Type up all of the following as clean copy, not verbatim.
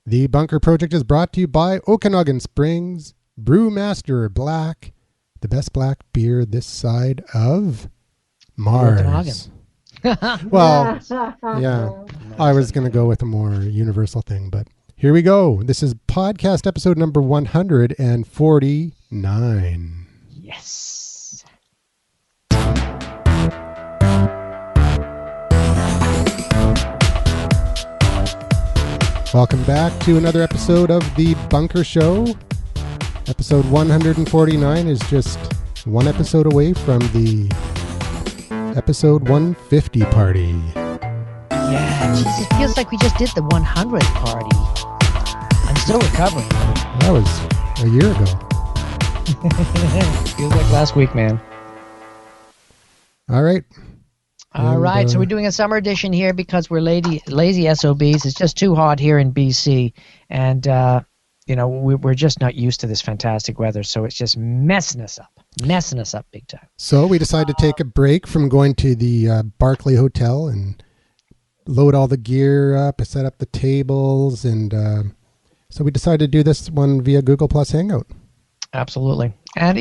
The Bunker Project is brought to you by Okanagan Springs, Brewmaster Black, the best black beer this side of Mars. Well, yeah, I was going to go with a more universal thing, but here we go. This is podcast episode number 149. Yes. Welcome back to another episode of The Bunker Show. Episode 149 is just one episode away from the episode 150 party. Yeah, geez, it feels like we just did the 100th party. I'm still recovering. That was a year ago. Feels like last week, man. All right. All right, so we're doing a summer edition here because we're lazy SOBs. It's just too hot here in BC, and we're just not used to this fantastic weather, so it's just messing us up big time. So we decided to take a break from going to the Barclay Hotel and load all the gear up, set up the tables, and so we decided to do this one via Google Plus Hangout. Absolutely, and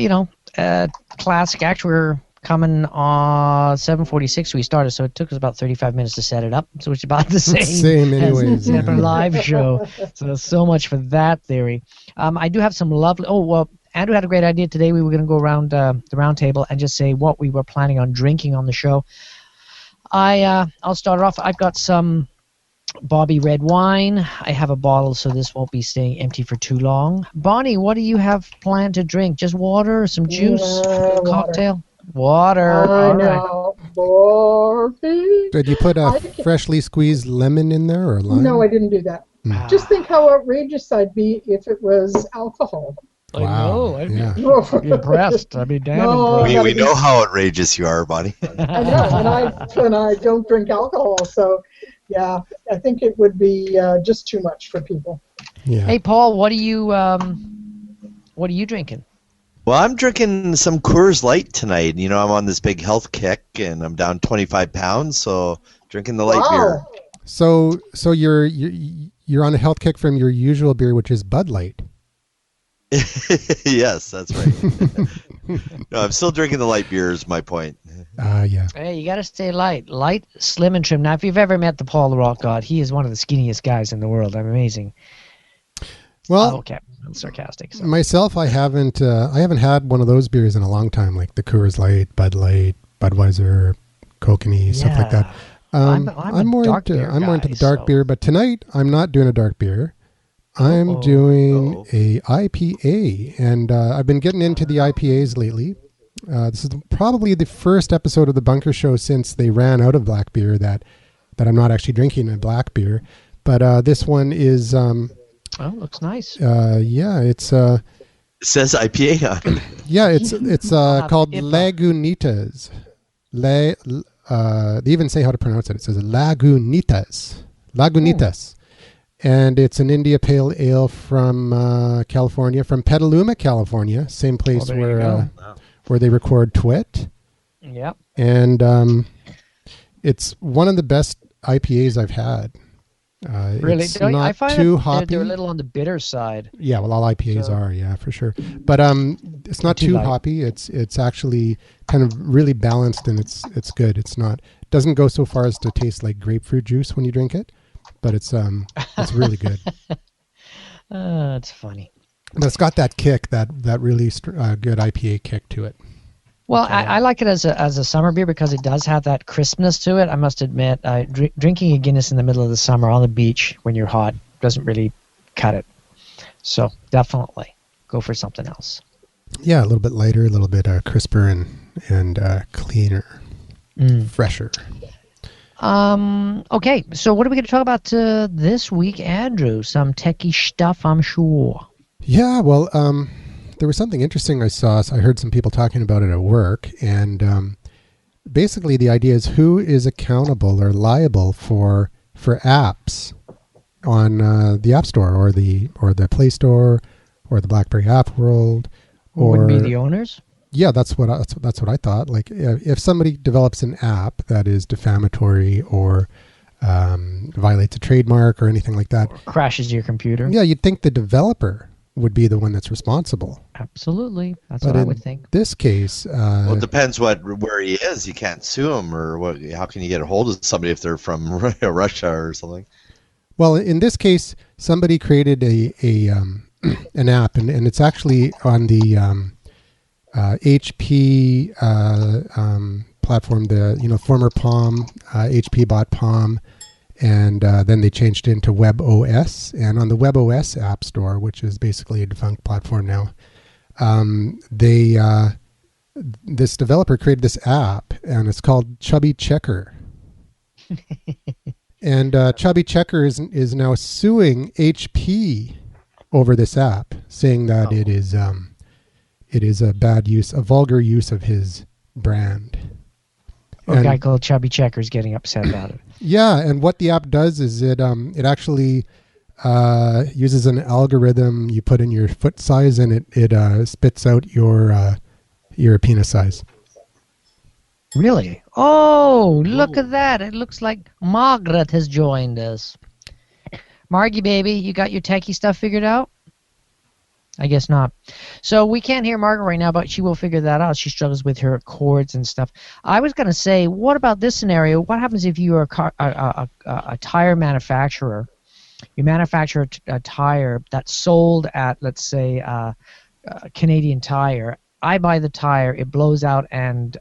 classic. Actually, we're coming on 7:46 we started, so it took us about 35 minutes to set it up, so it's about the same anyways, as a live show. So there's so much for that theory. I do have some lovely Andrew had a great idea today. We were going to go around the round table and just say what we were planning on drinking on the show. I'll start off. I've got some Bobby red wine. I have a bottle, so this won't be staying empty for too long. Bonnie, what do you have planned to drink? Just water or some juice? Cocktail? Water. I know. Barbie. Did you put a freshly squeezed lemon in there or lime? No, I didn't do that. Just think how outrageous I'd be if it was alcohol. Wow. I'd be impressed. I'd be damn impressed. We know how outrageous you are, Bonnie. I know, and I don't drink alcohol, so yeah, I think it would be just too much for people. Yeah. Hey, Paul, what are you drinking? Well, I'm drinking some Coors Light tonight. You know, I'm on this big health kick, and I'm down 25 pounds, so drinking the light beer. So you're on a health kick from your usual beer, which is Bud Light. Yes, that's right. No, I'm still drinking the light beer is my point. Yeah. Hey, you got to stay light, slim, and trim. Now, if you've ever met the Paul the Rock God, he is one of the skinniest guys in the world. I'm amazing. Well, okay, I'm sarcastic. So. Myself, I haven't had one of those beers in a long time, like the Coors Light, Bud Light, Budweiser, Kokanee, stuff like that. I'm more into the dark beer, but tonight I'm not doing a dark beer. I'm doing a IPA, and I've been getting into the IPAs lately. This is probably the first episode of the Bunker Show since they ran out of black beer that I'm not actually drinking a black beer, but this one is. Looks nice. Yeah, it's. It says IPA on it. Yeah, it's called Lagunitas. They even say how to pronounce it. It says Lagunitas. And it's an India Pale Ale from California, from Petaluma, California, same place where they record Twit. Yep. And it's one of the best IPAs I've had. Really? It's not I find too hoppy. They're a little on the bitter side. Yeah, well, all IPAs are, yeah, for sure. But it's not too hoppy. It's actually kind of really balanced, and it's good. It doesn't go so far as to taste like grapefruit juice when you drink it, but it's really good. It's funny. But it's got that kick, that really good IPA kick to it. Well, I like it as a summer beer because it does have that crispness to it. I must admit, drinking a Guinness in the middle of the summer on the beach when you're hot doesn't really cut it. So definitely go for something else. Yeah, a little bit lighter, a little bit crisper and cleaner, fresher. Okay, so what are we going to talk about this week, Andrew? Some techie stuff, I'm sure. Yeah, well, there was something interesting I saw. So I heard some people talking about it at work, and basically the idea is who is accountable or liable for apps on the App Store or the Play Store or the BlackBerry App World. Wouldn't be the owners? Yeah, that's what I thought. Like if somebody develops an app that is defamatory or violates a trademark or anything like that. Or crashes your computer. Yeah, you'd think the developer would be the one that's responsible. Absolutely. That's what I would think. In this case... well, it depends where he is. You can't sue him, or what? How can you get a hold of somebody if they're from Russia or something? Well, in this case, somebody created an app, and it's actually on the HP platform, the former Palm, HP bought Palm, and then they changed it into WebOS. And on the WebOS App Store, which is basically a defunct platform now, this developer created this app, and it's called Chubby Checker. And Chubby Checker is now suing HP over this app, saying that it is a bad use, a vulgar use of his brand. A guy called Chubby Checker is getting upset about it. Yeah, and what the app does is it actually uses an algorithm. You put in your foot size, and it spits out your penis size. Really? Oh, look at that. It looks like Margaret has joined us. Margie, baby, you got your techie stuff figured out? I guess not. So we can't hear Margaret right now, but she will figure that out. She struggles with her chords and stuff. I was going to say, what about this scenario? What happens if you are a tire manufacturer? You manufacture a tire that's sold at, let's say, Canadian Tire. I buy the tire, it blows out and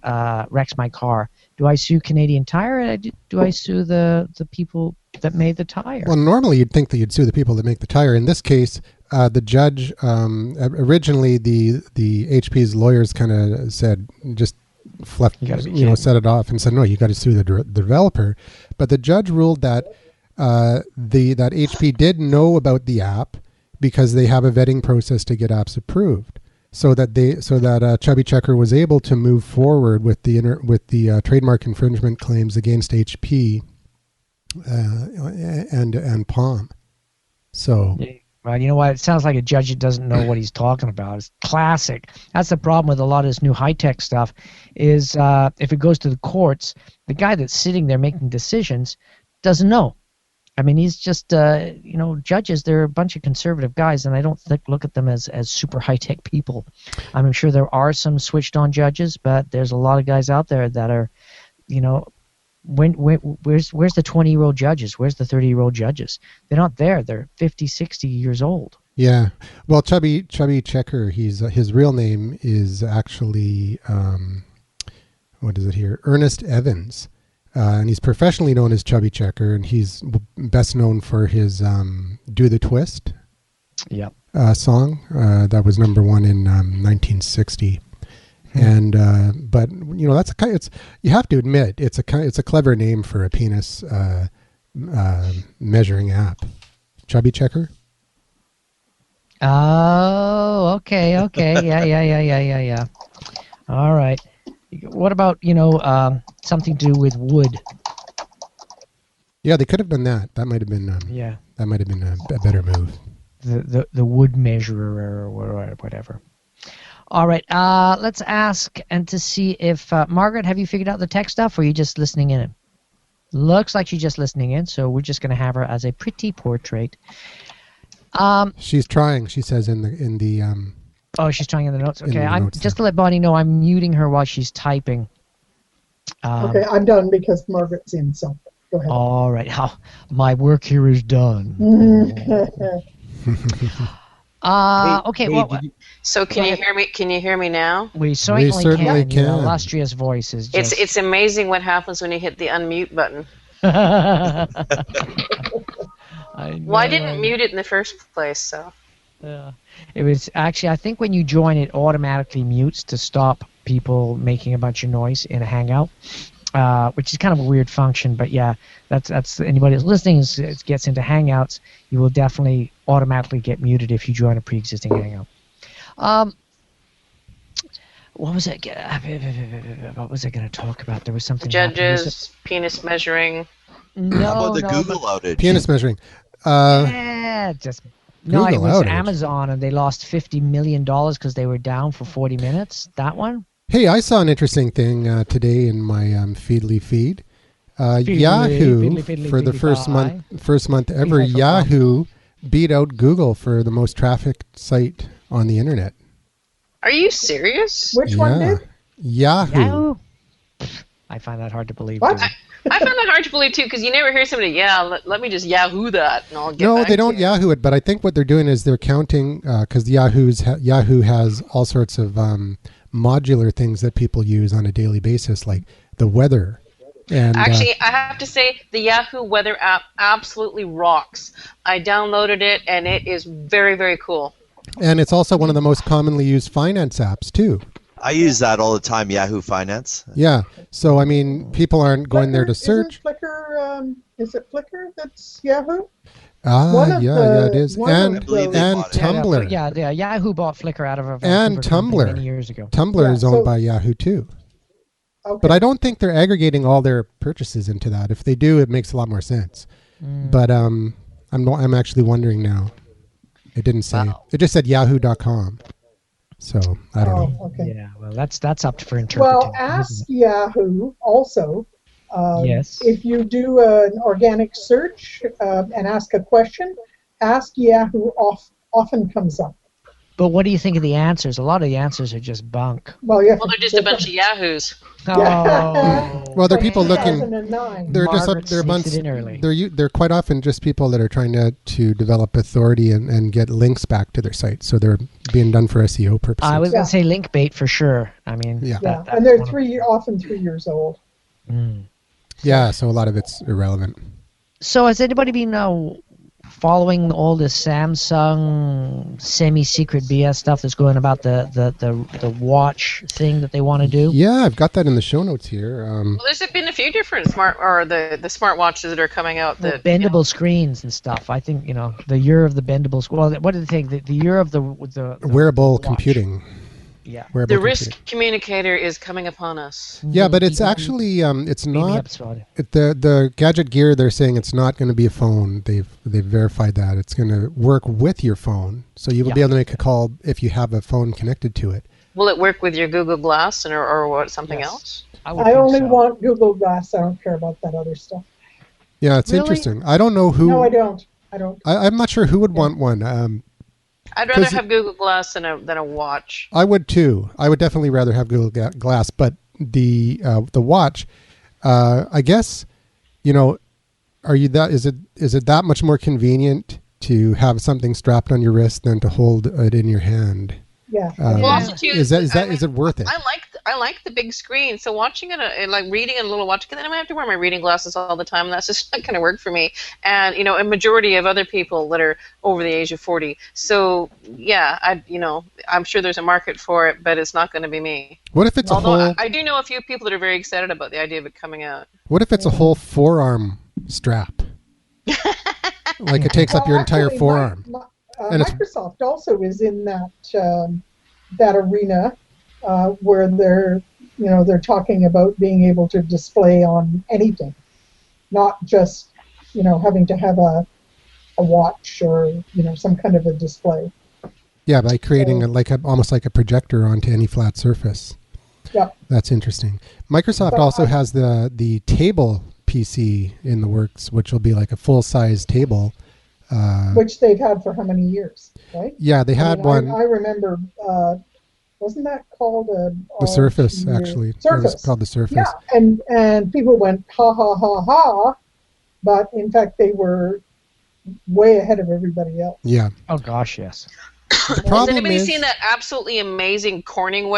wrecks my car. Do I sue Canadian Tire, or do I sue the people that made the tire? Well, normally you'd think that you'd sue the people that make the tire. In this case, the judge, originally the HP's lawyers kind of said, just set it off and said, no, you got to sue the developer. But the judge ruled that that HP did know about the app because they have a vetting process to get apps approved. So that Chubby Checker was able to move forward with the trademark infringement claims against HP and Palm. So, well, you know what? It sounds like a judge that doesn't know what he's talking about. It's classic. That's the problem with a lot of this new high-tech stuff. Is if it goes to the courts, the guy that's sitting there making decisions doesn't know. I mean, he's just, judges, they're a bunch of conservative guys, and I don't look at them as super high-tech people. I'm sure there are some switched-on judges, but there's a lot of guys out there that are, where's the 20-year-old judges? Where's the 30-year-old judges? They're not there. They're 50, 60 years old. Yeah. Well, Chubby Checker, his real name is actually, what is it here? Ernest Evans. And he's professionally known as Chubby Checker, and he's best known for his "Do the Twist" song that was number one in 1960. And but that's you have to admit it's a clever name for a penis measuring app. Chubby Checker. Oh, okay, yeah. All right. What about, something to do with wood? Yeah, they could have done that. That might have been that might have been a better move. The wood measurer or whatever. All right, let's ask and to see if Margaret, have you figured out the tech stuff, or are you just listening in? Looks like she's just listening in, so we're just going to have her as a pretty portrait. She's trying. She says in the. Oh, she's trying in the notes. Okay, just to let Bonnie know, I'm muting her while she's typing. Okay, I'm done because Margaret's in, so go ahead. All right, my work here is done. Okay. So can you hear me? Can you hear me now? We certainly can. Your illustrious voice is just... It's amazing what happens when you hit the unmute button. Well, I didn't mute it in the first place, so. Yeah. It was actually, I think when you join, it automatically mutes to stop people making a bunch of noise in a Hangout, which is kind of a weird function. But yeah, that's anybody that's listening gets into Hangouts, you will definitely automatically get muted if you join a pre-existing Hangout. What was it? What was I going to talk about? There was something. Judges, penis measuring. No, how about the Google outage? Penis measuring. No, it was Amazon, and they lost $50 million because they were down for 40 minutes. That one? Hey, I saw an interesting thing today in my Feedly feed. Yahoo for the first month ever. Yahoo beat out Google for the most trafficked site on the internet. Are you serious? Which one did? Yahoo. I find that hard to believe. What? I find that hard to believe too, because you never hear somebody, let me just Yahoo that, and I'll get No, back they to don't you. Yahoo it, but I think what they're doing is they're counting, because Yahoo has all sorts of modular things that people use on a daily basis, like the weather. And Actually, I have to say, the Yahoo weather app absolutely rocks. I downloaded it, and it is very, very cool. And it's also one of the most commonly used finance apps, too. I use that all the time, Yahoo Finance. Yeah. So, I mean, people aren't going there to search. Isn't Flickr, is it Flickr that's Yahoo? Yeah, it is. And Tumblr. Yeah, Yahoo bought Flickr out of a and Tumblr many years ago. Tumblr is owned by Yahoo, too. Okay. But I don't think they're aggregating all their purchases into that. If they do, it makes a lot more sense. But I'm actually wondering now. It didn't say. Wow. It just said yahoo.com. So I don't know. Okay. Yeah, well, that's up for interpreting. Well, ask Yahoo also. Yes. If you do an organic search and ask a question, Ask Yahoo often comes up. But what do you think of the answers? A lot of the answers are just bunk. Well, yeah. Well, they're just a bunch of yahoos. Oh. Well, they're people looking. 2009. They're Margaret just they're a bunch. sneaks it in early. They're quite often just people that are trying to develop authority and get links back to their site. So they're being done for SEO purposes. I was going to say link bait for sure. I mean, Yeah. And they're often 3 years old. Yeah, so a lot of it's irrelevant. So has anybody been following all this Samsung semi-secret BS stuff that's going about the watch thing that they want to do? Yeah, I've got that in the show notes here. Well, there's been a few different the smart watches that are coming out that bendable screens and stuff. I think the year of the bendable. Well, what do they think? The year of the wearable watch. computing. Yeah. Wearable the risk computing. communicator is coming upon us. Yeah, but it's actually it's not the gadget gear. They're saying it's not going to be a phone. They've verified that it's going to work with your phone, so you will be able to make a call if you have a phone connected to it. Will it work with your Google Glass or what? Something else? I only want Google Glass. I don't care about that other stuff. Yeah, it's interesting. I don't know who. No, I don't. I'm not sure who would want one. I'd rather have Google Glass than a watch. I would too. I would definitely rather have Google Glass, but the watch, I guess, are you that? Is it that much more convenient to have something strapped on your wrist than to hold it in your hand? Yeah. Well, also too, is it worth it? I like the big screen. So watching it, like reading a little watch, because then I have to wear my reading glasses all the time, and that's just not going to work for me. And a majority of other people that are over the age of 40. So yeah, I'm sure there's a market for it, but it's not going to be me. What if it's I do know a few people that are very excited about the idea of it coming out. What if it's a whole forearm strap? Like it takes up your entire forearm. Microsoft also is in that arena where they're talking about being able to display on anything, not just having to have a watch or some kind of a display. Yeah, by creating almost like a projector onto any flat surface. Yeah, that's interesting. Microsoft also has the table PC in the works, which will be like a full-size table. Which they've had for how many years, right? Yeah, they had one. I remember, wasn't that called the Surface, actually? Surface. It was called the Surface. Yeah, and people went, ha, ha, ha, ha, but in fact they were way ahead of everybody else. Yeah. Oh, gosh, yes. The problem Has anybody seen that absolutely amazing Corning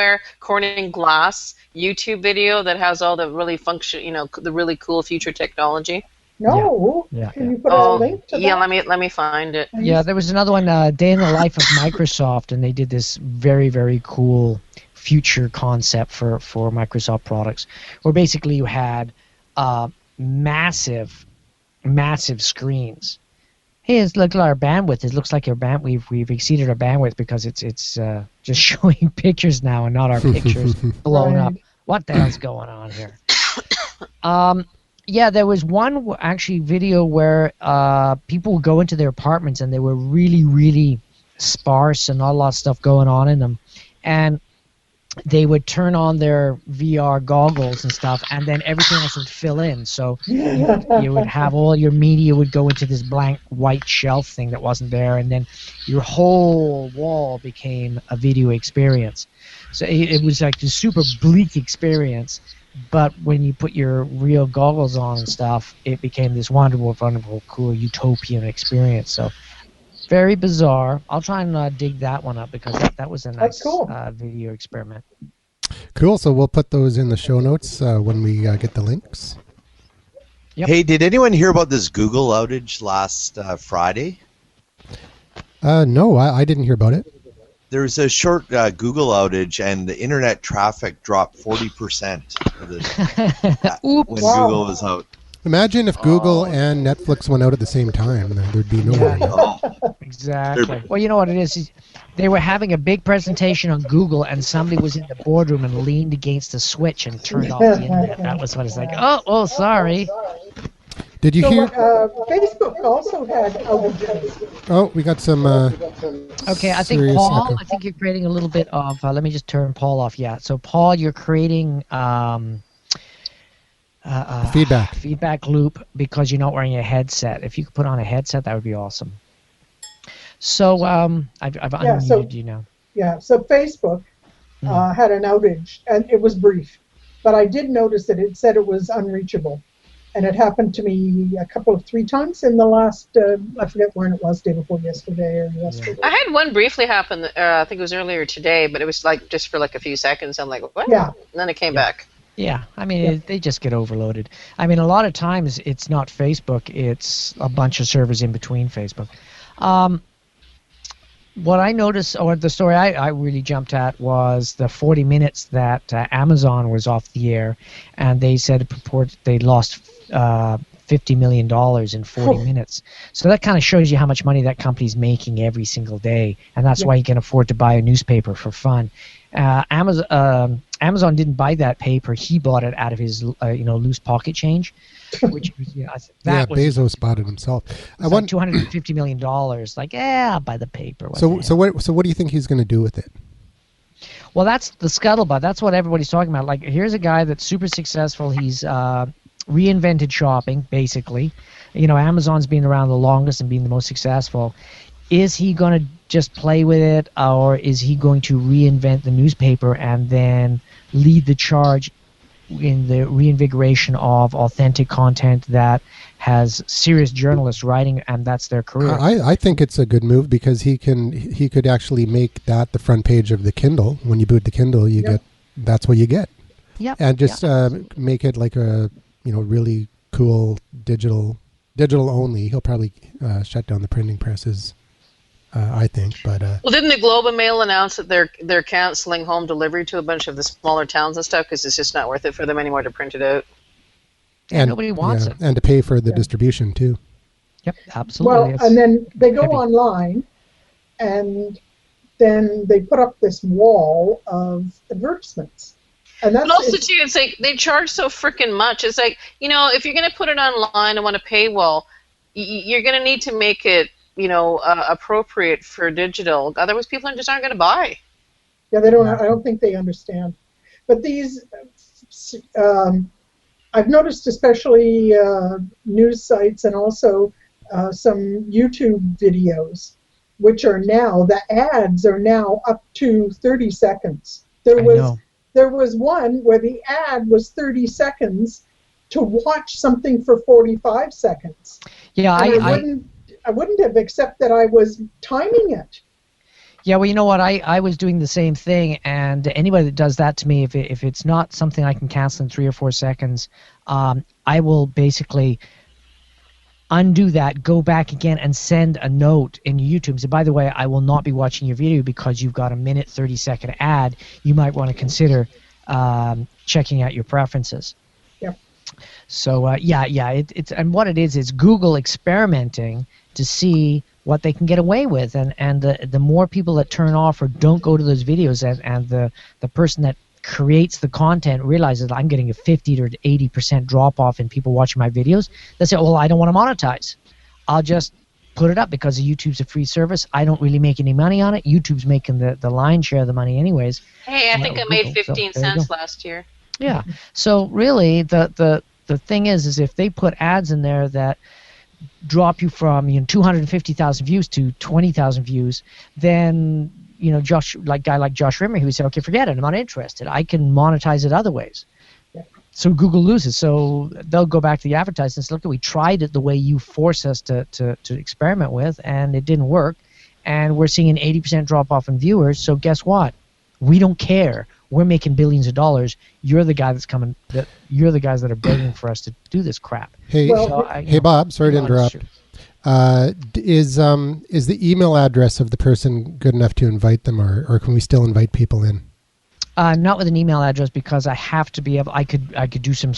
Glass YouTube video that has all the really the really cool future technology? No. Yeah. Can you put a link to that? Yeah, let me find it. Yeah, there was another one, Day in the Life of Microsoft, and they did this very, very cool future concept for Microsoft products, where basically you had massive screens. Hey, look at our bandwidth. It looks like we've exceeded our bandwidth because it's just showing pictures now and not our pictures blown up. What the hell's going on here? Yeah, there was one actually video where people would go into their apartments and they were really, really sparse and not a lot of stuff going on in them. And they would turn on their VR goggles and stuff, and then everything else would fill in. So you would have all your media would go into this blank white shelf thing that wasn't there, and then your whole wall became a video experience. So it was like this super bleak experience, but when you put your real goggles on and stuff, it became this wonderful, wonderful, cool utopian experience. So very bizarre. I'll try and dig that one up because that was a nice video experiment. Cool. So we'll put those in the show notes when we get the links. Yep. Hey, did anyone hear about this Google outage last Friday? No, I didn't hear about it. There's a short Google outage, and the internet traffic dropped 40% when Google was out. Imagine if Google and Netflix went out at the same time. There'd be no more. Exactly. Well, you know what it is? They were having a big presentation on Google, and somebody was in the boardroom and leaned against the switch and turned off the internet. That was what it's like. Oh, sorry. Did you hear? Facebook also had outages. Oh, we got some. Okay, I think Paul. Echo. I think you're creating a little bit of. Let me just turn Paul off. Yeah. So Paul, you're creating. Feedback loop because you're not wearing a headset. If you could put on a headset, that would be awesome. So I've unmuted you now. Yeah, so Facebook had an outage, and it was brief. But I did notice that it said it was unreachable. And it happened to me 3 times in the last, I forget when it was, day before yesterday or yesterday. I had one briefly happen, I think it was earlier today, but it was like just for like a few seconds. I'm like, what? Yeah. And then it came back. Yeah, I mean, they just get overloaded. I mean, a lot of times it's not Facebook, it's a bunch of servers in between Facebook. What I noticed, or the story I really jumped at, was the 40 minutes that Amazon was off the air, and they said they lost $50 million in 40 minutes. So that kind of shows you how much money that company's making every single day, and that's why you can afford to buy a newspaper for fun. Amazon didn't buy that paper; he bought it out of his loose pocket change. Which Bezos bought it himself. I want $250 million. Like, I'll buy the paper. So what do you think he's going to do with it? Well, that's the scuttlebutt. That's what everybody's talking about. Like, here's a guy that's super successful. He's reinvented shopping, basically. Amazon's been around the longest and been the most successful. Is he going to just play with it, or is he going to reinvent the newspaper and then lead the charge in the reinvigoration of authentic content that has serious journalists writing, and that's their career? I think it's a good move because he could actually make that the front page of the Kindle. When you boot the Kindle, that's what you get. Yep. And just make it like a really cool digital only. He'll probably shut down the printing presses. I think, but well, didn't the Globe and Mail announce that they're canceling home delivery to a bunch of the smaller towns and stuff because it's just not worth it for them anymore to print it out? And nobody wants it, and to pay for the distribution too. Yep, absolutely. Well, and then they go online, and then they put up this wall of advertisements. And that's, but also too, it's like they charge so freaking much. It's like, if you're going to put it online and want a paywall, you're going to need to make it appropriate for digital. Otherwise, people just aren't going to buy. Yeah, they don't. I don't think they understand. But these, I've noticed, especially news sites and also some YouTube videos, which are now, the ads are now up to 30 seconds. There was one where the ad was 30 seconds to watch something for 45 seconds. Yeah, I wouldn't have, except that I was timing it. Yeah, well, you know what? I was doing the same thing, and anybody that does that to me, if it's not something I can cancel in 3 or 4 seconds, I will basically undo that, go back again, and send a note in YouTube. So, by the way, I will not be watching your video because you've got a minute 30-second ad. You might want to consider checking out your preferences. Yep. So it's and what it is Google experimenting to see what they can get away with, and the more people that turn off or don't go to those videos, and the person that creates the content realizes that I'm getting a 50 to 80% drop off in people watching my videos, they say, well, I don't want to monetize. I'll just put it up because YouTube's a free service. I don't really make any money on it. YouTube's making the lion's share of the money anyways. Hey, I think I made 15 cents last year. Yeah. So really, the thing is if they put ads in there that drop you from 250,000 views to 20,000 views, then Josh Rimmer, he would say, okay, forget it. I'm not interested. I can monetize it other ways. So Google loses. So they'll go back to the advertisers and say, look, we tried it the way you forced us to experiment with, and it didn't work. And we're seeing an 80% drop off in viewers. So guess what? We don't care. We're making billions of dollars. You're the guy that's coming. You're the guys that are begging for us to do this crap. Hey, hey, Bob. Sorry to interrupt. Is the email address of the person good enough to invite them, or can we still invite people in? Not with an email address, because I have to be able. I could do some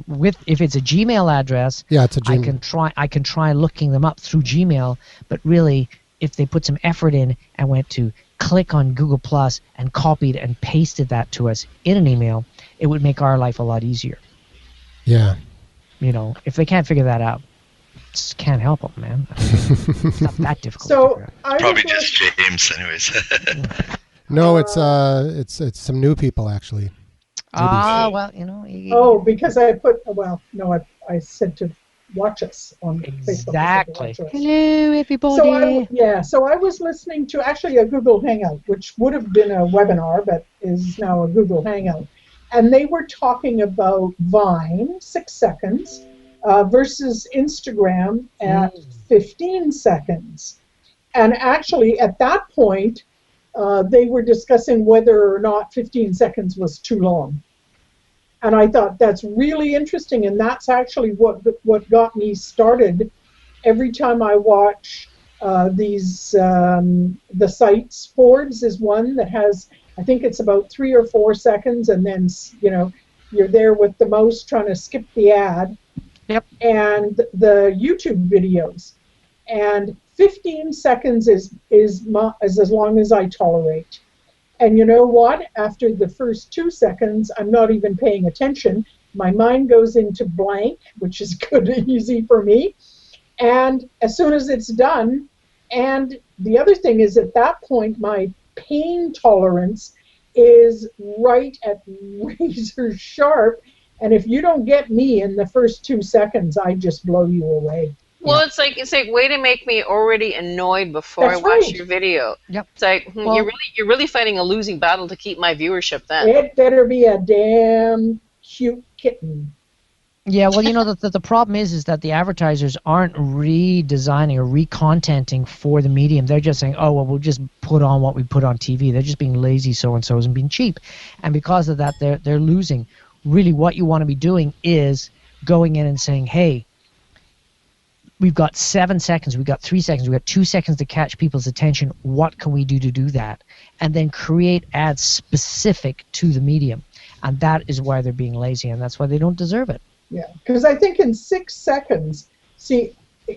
with if it's a Gmail address. Yeah, it's a Gmail. I can try looking them up through Gmail, but really, if they put some effort in and went to click on Google Plus and copied and pasted that to us in an email, it would make our life a lot easier. Yeah. If they can't figure that out, just can't help them, man. It's not that difficult. So probably just James, anyways. No, it's some new people actually. Well, because I put I said to watch us on Facebook. Exactly. Hello, everybody. So I was listening to actually a Google Hangout, which would have been a webinar, but is now a Google Hangout, and they were talking about Vine 6 seconds versus Instagram at 15 seconds, and actually at that point. They were discussing whether or not 15 seconds was too long. And I thought that's really interesting, and that's actually what got me started. Every time I watch these, the sites, Forbes is one that has, I think it's about 3 or 4 seconds, and then, you're there with the mouse trying to skip the ad. Yep. And the YouTube videos. And 15 seconds is as long as I tolerate. And you know what? After the first 2 seconds, I'm not even paying attention. My mind goes into blank, which is good and easy for me. And as soon as it's done, and the other thing is at that point, my pain tolerance is right at razor sharp. And if you don't get me in the first 2 seconds, I just blow you away. Well, it's like way to make me already annoyed before I watch your video. Yep. It's like you're really fighting a losing battle to keep my viewership then. It better be a damn cute kitten. Yeah, well, the problem is that the advertisers aren't redesigning or recontenting for the medium. They're just saying, oh, well, we'll just put on what we put on TV. They're just being lazy so-and-sos and being cheap. And because of that, they're losing. Really, what you want to be doing is going in and saying, hey, we've got 7 seconds, we've got 3 seconds, we've got 2 seconds to catch people's attention. What can we do to do that? And then create ads specific to the medium. And that is why they're being lazy, and that's why they don't deserve it. Yeah, because I think in 6 seconds, see,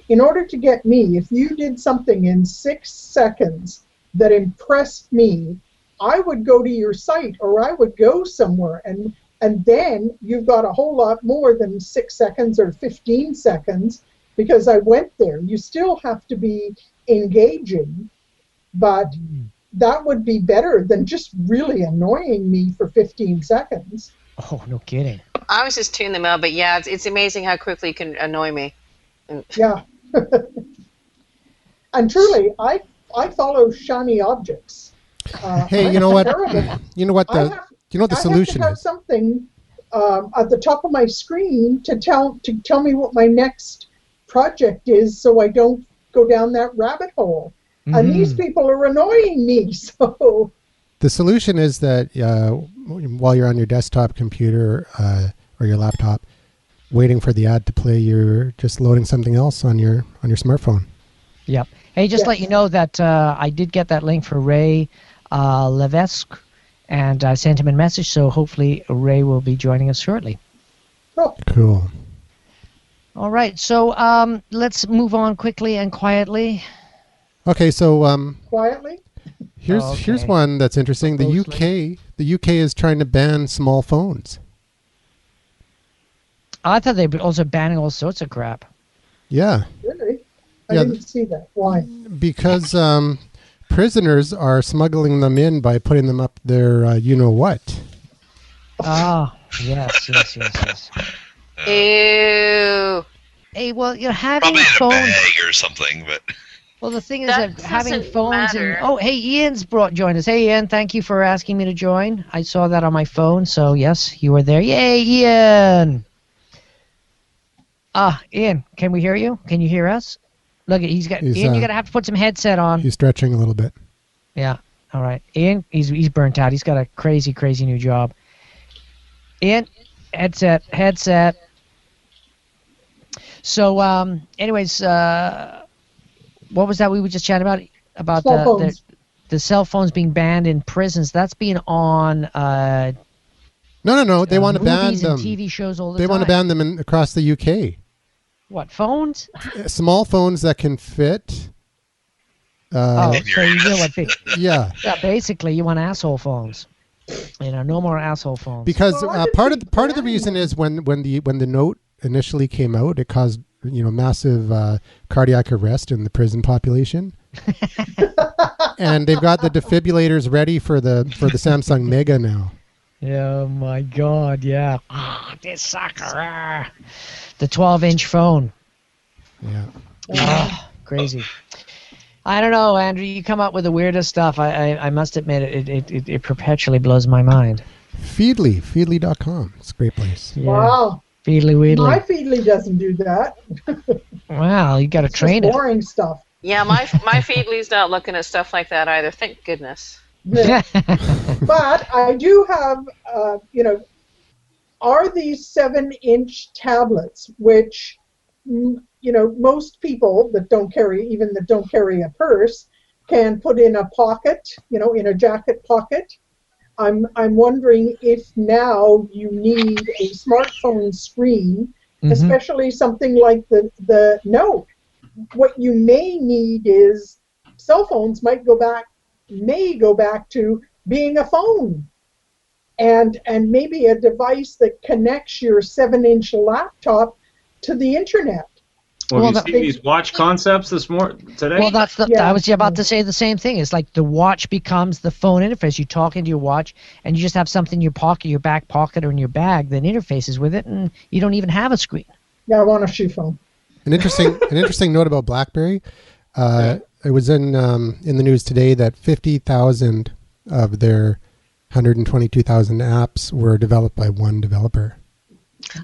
in order to get me, if you did something in 6 seconds that impressed me, I would go to your site or I would go somewhere, and then you've got a whole lot more than 6 seconds or 15 seconds because I went there. You still have to be engaging, but that would be better than just really annoying me for 15 seconds. Oh, no kidding. I was just tuning them out, but yeah, it's amazing how quickly it can annoy me. Yeah. And truly, I follow shiny objects. Hey, you know what? You know what the solution I have to have something at the top of my screen to tell me what my next project is, so I don't go down that rabbit hole. Mm-hmm. And these people are annoying me. So the solution is that while you're on your desktop computer or your laptop, waiting for the ad to play, you're just loading something else on your smartphone. Yep. Hey, just let you know that I did get that link for Ray Levesque, and I sent him a message, so hopefully Ray will be joining us shortly. Cool. All right, so let's move on quickly and quietly. Okay, so quietly. Here's one that's interesting. The UK is trying to ban small phones. I thought they were also banning all sorts of crap. Yeah. Really? I didn't see that. Why? Because prisoners are smuggling them in by putting them up their you-know-what. Ah, yes. Ew. Hey, well, you're having Probably in a phones bag or something, but... Well, the thing is That that having doesn't phones matter. and... Oh, hey, Ian's joined us. Hey, Ian, thank you for asking me to join. I saw that on my phone, so yes, you were there. Yay, Ian! Ian, can we hear you? Can you hear us? Look, Ian, you're going to have to put some headset on. He's stretching a little bit. Yeah, all right. Ian, he's burnt out. He's got a crazy, crazy new job. Ian, headset. So, anyways, what was that we were just chatting about? About the cell phones being banned in prisons. That's been on. No. They want to ban them. TV shows all the time. They want to ban them across the UK. What, phones? Small phones that can fit. So you know what? Yeah. Yeah, basically, you want asshole phones. No more asshole phones. Because part of the reason is when the note initially came out, it caused massive cardiac arrest in the prison population. And they've got the defibrillators ready for the Samsung Mega now. Oh my God! Yeah, this sucker. The 12-inch phone. Yeah. Crazy. I don't know, Andrew. You come up with the weirdest stuff. I must admit, it perpetually blows my mind. Feedly.com. It's a great place. Yeah. Wow. Feedly Weedly. My Feedly doesn't do that. Wow, you got to train it. Boring stuff. Yeah, my Feedly's not looking at stuff like that either. Thank goodness. Yeah. But I do have, are these 7-inch tablets, which, most people that don't carry a purse, can put in a pocket, in a jacket pocket. I'm wondering if now you need a smartphone screen, especially something like the Note. What you may need is cell phones may go back to being a phone, and maybe a device that connects your 7-inch laptop to the internet. Well, have you seen these watch concepts today? Well, I was about to say the same thing. It's like the watch becomes the phone interface. You talk into your watch, and you just have something in your pocket, your back pocket, or in your bag that interfaces with it, and you don't even have a screen. Yeah, I want a shoe phone. An interesting note about BlackBerry. It was in the news today that 50,000 of their 122,000 apps were developed by one developer.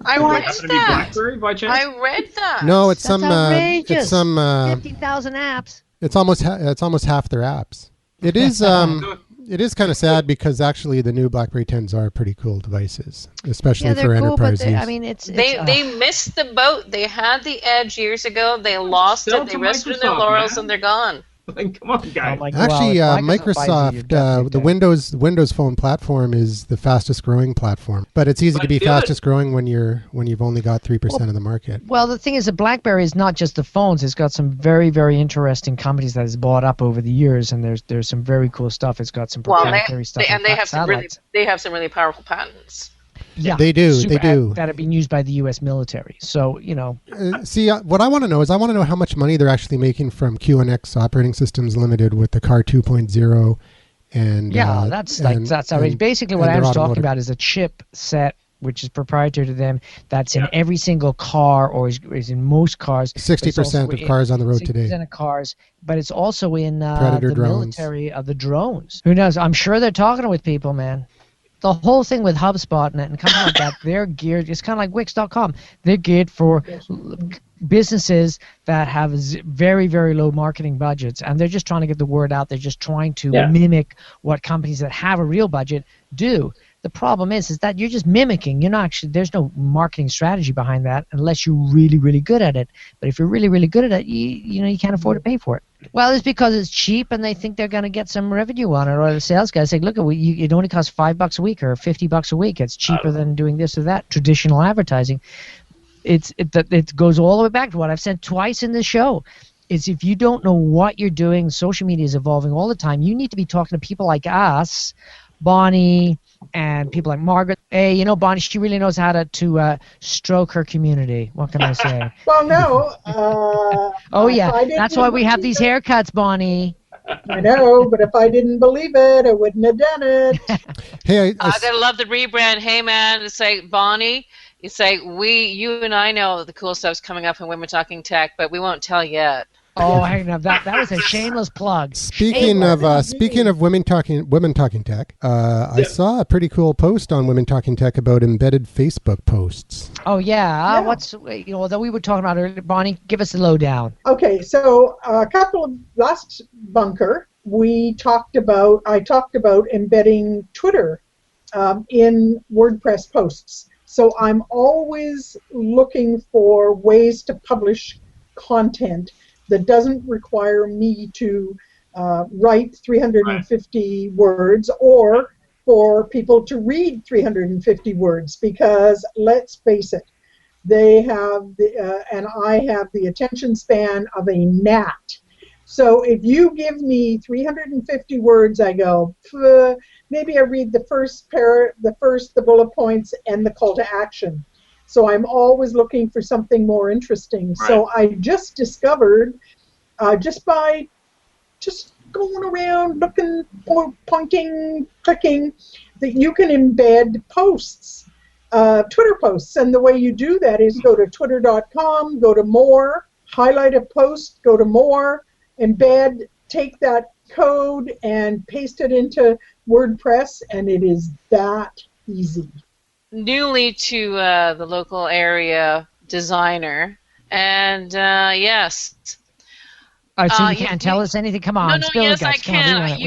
I read that. BlackBerry by chance? I read that. No, it's That's some. outrageous. It's some. 50,000 apps. It's almost half their apps. It is. It is kind of sad because actually the new BlackBerry 10s are pretty cool devices, especially for enterprise use. I mean, they missed the boat. They had the edge years ago. They lost it. They rested in their laurels, and they're gone. Come on, guys. Actually, Microsoft, the Windows Phone platform is the fastest growing platform, but it's easy to be fastest growing when you've only got 3% of the market. Well, the thing is that BlackBerry is not just the phones. It's got some very, very interesting companies that it's bought up over the years, and there's some very cool stuff. It's got some proprietary stuff. And they have some really powerful patents. Yeah, they do. That have been used by the U.S. military. So, see, what I want to know is how much money they're actually making from QNX Operating Systems Limited with the Car 2.0. And that's outrageous. Basically, what Andrew's talking about is a chip set which is proprietary to them. That's in every single car, or is in most cars. 60% of cars on the road today. 60% of cars, but it's also in Predator the drones. military of the drones. Who knows? I'm sure they're talking with people, man. The whole thing with HubSpot and companies like that, they're geared, it's kind of like Wix.com. They're geared for businesses that have very, very low marketing budgets, and they're just trying to get the word out. They're just trying to mimic what companies that have a real budget do. The problem is that you're just mimicking. You're not actually, there's no marketing strategy behind that unless you're really, really good at it. But if you're really, really good at it, you can't afford to pay for it. Well, it's because it's cheap and they think they're going to get some revenue on it. Or the sales guys say, look, it only costs $5 a week or $50 a week. It's cheaper than doing this or that. Traditional advertising. It goes all the way back to what I've said twice in this show. Is if you don't know what you're doing, social media is evolving all the time. You need to be talking to people like us, Bonnie and people like Margaret. Hey, you know, Bonnie, she really knows how to stroke her community. What can I say? Well, no. Oh, yeah. That's why we have these haircuts, Bonnie. I know, but if I didn't believe it, I wouldn't have done it. Hey, I gotta love the rebrand. Hey, man, it's like, Bonnie, it's like, you and I know the cool stuff's coming up in Women Talking Tech, but we won't tell yet. Oh, hang on. That was a shameless plug. Speaking of women talking tech, I saw a pretty cool post on Women Talking Tech about embedded Facebook posts. Oh yeah. What's that we were talking about earlier? Bonnie, give us the lowdown. Okay, so a couple of last bunker, I talked about embedding Twitter in WordPress posts. So I'm always looking for ways to publish content that doesn't require me to write 350 words or for people to read 350 words, because let's face it, they have and I have the attention span of a gnat. So if you give me 350 words, I go, maybe I read the bullet points and the call to action. So I'm always looking for something more interesting. Right. So I just discovered, just by going around looking, pointing, clicking, that you can embed posts, Twitter posts. And the way you do that is go to twitter.com, go to more, highlight a post, go to more, embed, take that code and paste it into WordPress, and it is that easy. Newly to the local area designer, and yes. All right, so you can't tell us anything. Come on, spill yes, the guts. I can.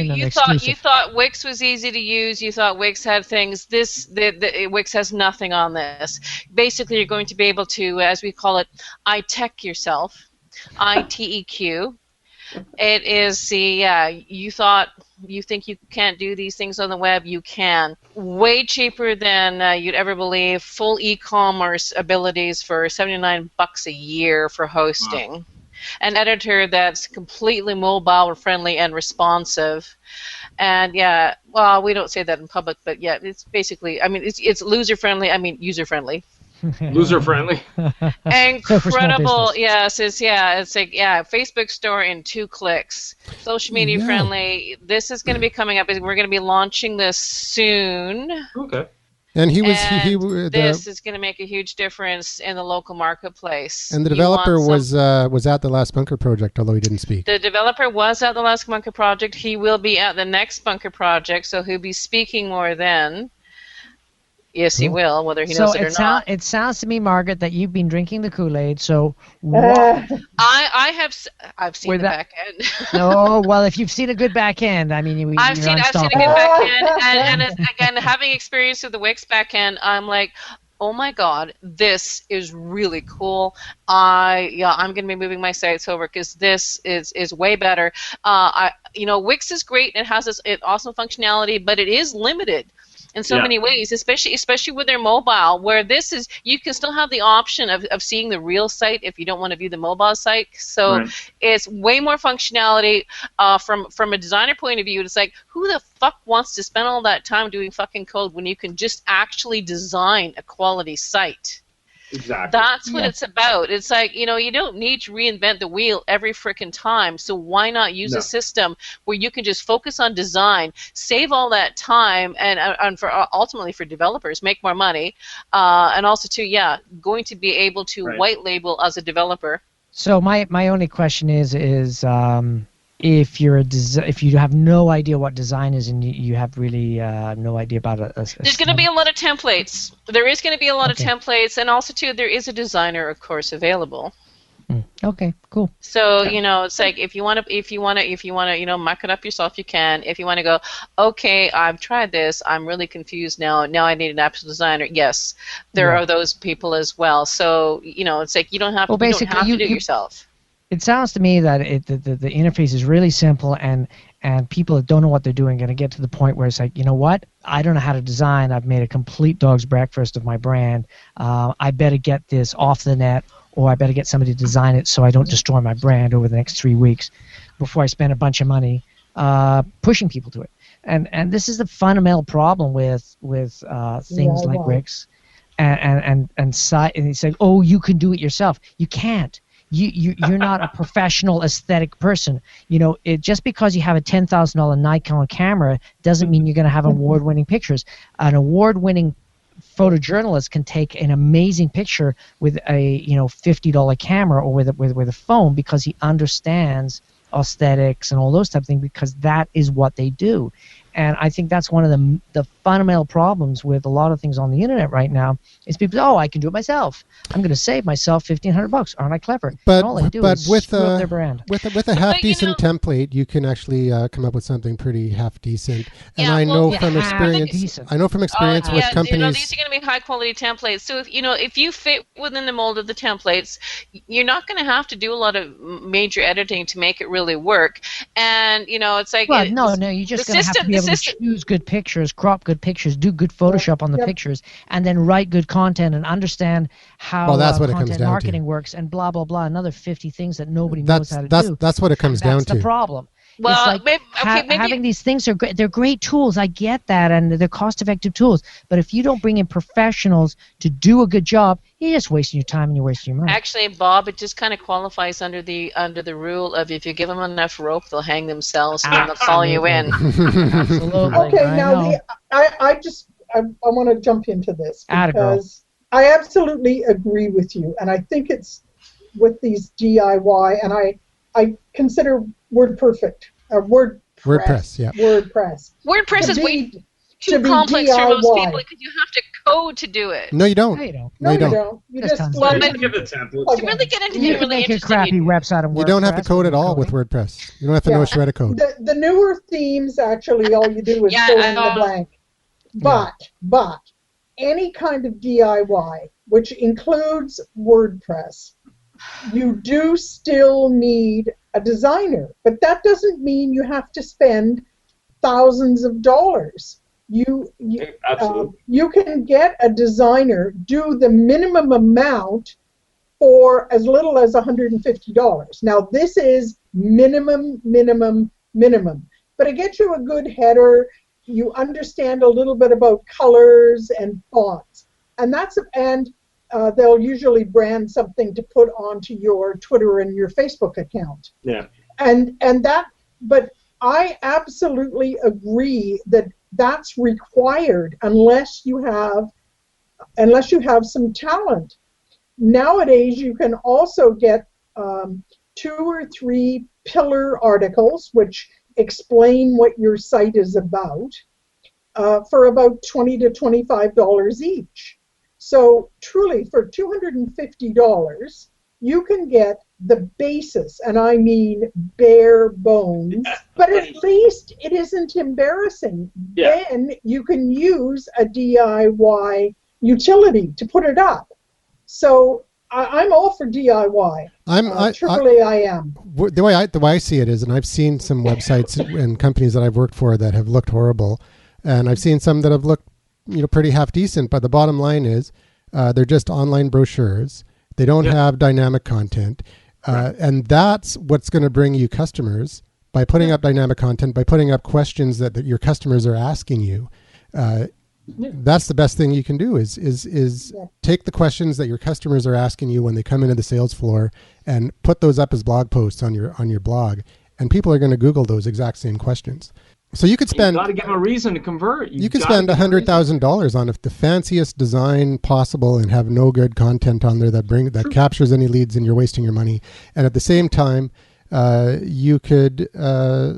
You thought Wix was easy to use. You thought Wix had things. Wix has nothing on this. Basically, you're going to be able to, as we call it, iTech yourself. ITEQ. It is you think you can't do these things on the web, you can. Way cheaper than you'd ever believe. Full e-commerce abilities for $79 a year for hosting. Wow. An editor that's completely mobile friendly and responsive. And yeah, well, we don't say that in public, but yeah, it's basically, it's loser friendly, user friendly. Loser friendly. Incredible. Yes, it's like Facebook store in 2 clicks. Social media friendly. This is going to be coming up. We're going to be launching this soon. Okay. And this is going to make a huge difference in the local marketplace. And the developer was at the last Bunker project, although he didn't speak. The developer was at the last Bunker project. He will be at the next Bunker project, so he'll be speaking more then. Yes, he will, whether he knows it or not. It sounds to me, Margaret, that you've been drinking the Kool-Aid. So I've seen the back end. No, well, if you've seen a good back end, I've seen a good back end, and again, having experience with the Wix back end, I'm like, oh my God, this is really cool. I'm going to be moving my sites over because this is way better. Wix is great and it has this awesome functionality, but it is limited in so many ways, especially with their mobile, where this is, you can still have the option of seeing the real site if you don't want to view the mobile site. So it's way more functionality from a designer point of view. It's like, who the fuck wants to spend all that time doing fucking code when you can just actually design a quality site? Exactly. That's what it's about. It's like, you don't need to reinvent the wheel every frickin' time, so why not use a system where you can just focus on design, save all that time, and for ultimately for developers, make more money, and also going to be able to white label as a developer. So my only question is if you have no idea what design is and you have really no idea about there's going to be a lot of templates. There is going to be a lot of templates, and also too, there is a designer, of course, available. Okay, cool. So it's like if you want to muck it up yourself, you can. If you want to go, okay, I've tried this, I'm really confused now. Now I need an actual designer. Yes, there are those people as well. So it's like you don't have to do it yourself. It sounds to me that the interface is really simple, and people that don't know what they're doing are going to get to the point where it's like, you know what? I don't know how to design. I've made a complete dog's breakfast of my brand. I better get this off the net, or I better get somebody to design it so I don't destroy my brand over the next 3 weeks before I spend a bunch of money pushing people to it. And this is the fundamental problem with things like Wix, and he said, oh, you can do it yourself. You can't. You're not a professional aesthetic person. Just because you have a $10,000 Nikon camera doesn't mean you're going to have award-winning pictures. An award-winning photojournalist can take an amazing picture with a $50 camera or with a phone because he understands aesthetics and all those type of things, because that is what they do. And I think that's one of the fundamental problems with a lot of things on the internet right now is people say, oh, I can do it myself. I'm going to save myself $1,500. Aren't I clever? But and all they do is with screw up their brand. With a half decent template, you can actually come up with something pretty half decent. And I know from experience with companies. These are going to be high quality templates. So if you fit within the mold of the templates, you're not going to have to do a lot of major editing to make it really work. And it's like you're just going to have to be able to choose good pictures, crop good pictures, do good Photoshop on the pictures, and then write good content and understand how content marketing works, and blah, blah, blah, another 50 things that nobody knows how to do. That's what it comes down to. That's the problem. Well, maybe having these things they're great tools. I get that, and they're cost-effective tools. But if you don't bring in professionals to do a good job, you're just wasting your time and you're wasting your money. Actually, Bob, it just kind of qualifies under the rule of if you give them enough rope, they'll hang themselves and then they'll follow you in. Absolutely. Okay, now I want to jump into this because I absolutely agree with you, and I think it's with these DIY, and I consider WordPress. WordPress is way too complex for most people because you have to code to do it. No, you don't. No, you don't. You just give the template. To really get into you can make a crappy website on WordPress. You don't have to code at all with WordPress. You don't have to know a shred of code. The newer themes, actually, all you do is fill in the blank. But any kind of DIY, which includes WordPress, you do still need a designer, but that doesn't mean you have to spend thousands of dollars. You can get a designer, do the minimum amount for as little as $150. Now this is minimum, but it gets you a good header. You understand a little bit about colors and fonts, and they'll usually brand something to put onto your Twitter and your Facebook account. Yeah. But I absolutely agree that that's required unless you have some talent. Nowadays, you can also get 2 or 3 pillar articles which explain what your site is about for about $20 to $25 each. So truly, for $250, you can get the basis, and I mean bare bones, but at least it isn't embarrassing. Yeah. Then you can use a DIY utility to put it up. So I'm all for DIY. I am. The way I see it is, and I've seen some websites and companies that I've worked for that have looked horrible, and I've seen some that have looked pretty half decent, but the bottom line is they're just online brochures. They don't have dynamic content. And that's what's going to bring you customers by putting up dynamic content, by putting up questions that your customers are asking you. That's the best thing you can do is take the questions that your customers are asking you when they come into the sales floor and put those up as blog posts on your blog. And people are going to Google those exact same questions. So you could spend. You got to give them a reason to convert. You could spend $100,000 on the fanciest design possible and have no good content on there that captures any leads, and you're wasting your money. And at the same time, you could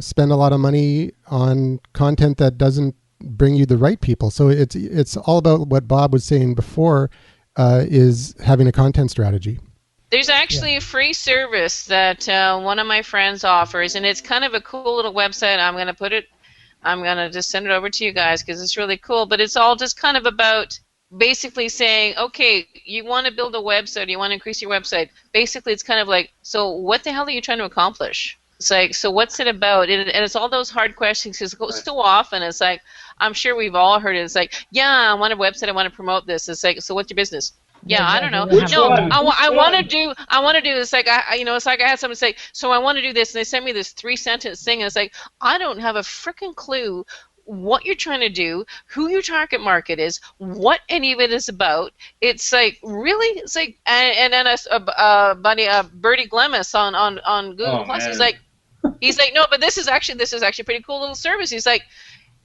spend a lot of money on content that doesn't bring you the right people. So it's all about what Bob was saying before, is having a content strategy. There's actually a free service that one of my friends offers, and it's kind of a cool little website. I'm going to just send it over to you guys because it's really cool. But it's all just kind of about basically saying, okay, you want to build a website, you want to increase your website. Basically, it's kind of like, so what the hell are you trying to accomplish? It's like, so what's it about? And it's all those hard questions because so often it's like, I'm sure we've all heard it. It's like, yeah, I want a website, I want to promote this. It's like, so what's your business? Yeah, I don't know. Which No, one? I want to do. I want to do this. Like it's like I had someone say, so I want to do this, and they sent me this 3-sentence thing, and it's like I don't have a freaking clue what you're trying to do, who your target market is, what any of it is about. It's like really, it's like, and then a buddy, Bertie Glemis on Google Plus. Man. He's like, no, but this is actually a pretty cool little service. He's like,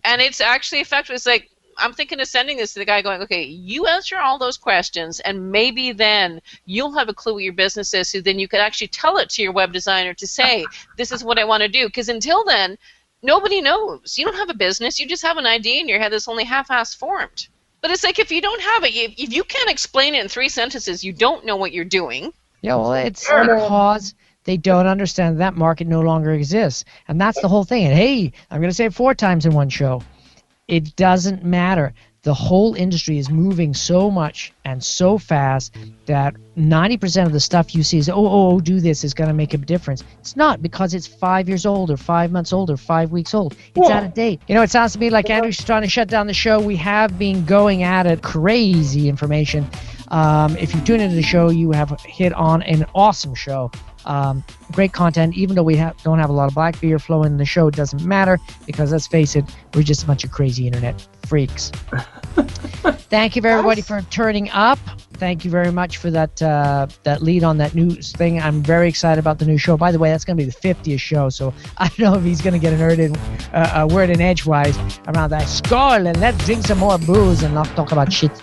and it's actually effective. It's like, I'm thinking of sending this to the guy going, okay, you answer all those questions, and maybe then you'll have a clue what your business is, so then you can actually tell it to your web designer to say, this is what I want to do. Because until then, nobody knows. You don't have a business. You just have an idea in your head that's only half-assed formed. But it's like if you don't have it, if you can't explain it in 3 sentences, you don't know what you're doing. Yeah, well, it's because they don't understand that market no longer exists. And that's the whole thing. And hey, I'm going to say it 4 times in one show. It doesn't matter. The whole industry is moving so much and so fast that 90% of the stuff you see is, do this is going to make a difference. It's not, because it's 5 years old or 5 months old or 5 weeks old. It's out of date. You know, it sounds to me like Andrew's trying to shut down the show. We have been going at it. Crazy information. If you tune into the show, you have hit on an awesome show. Great content. Even though we don't have a lot of black beer flowing in the show, it doesn't matter, because let's face it, we're just a bunch of crazy internet freaks. Thank you everybody for turning up. Thank you very much for that lead on that news thing. I'm very excited about the new show. By the way, that's going to be the 50th show, so I don't know if he's going to get a word in edgewise around that. Skull, and let's drink some more booze and not talk about shit.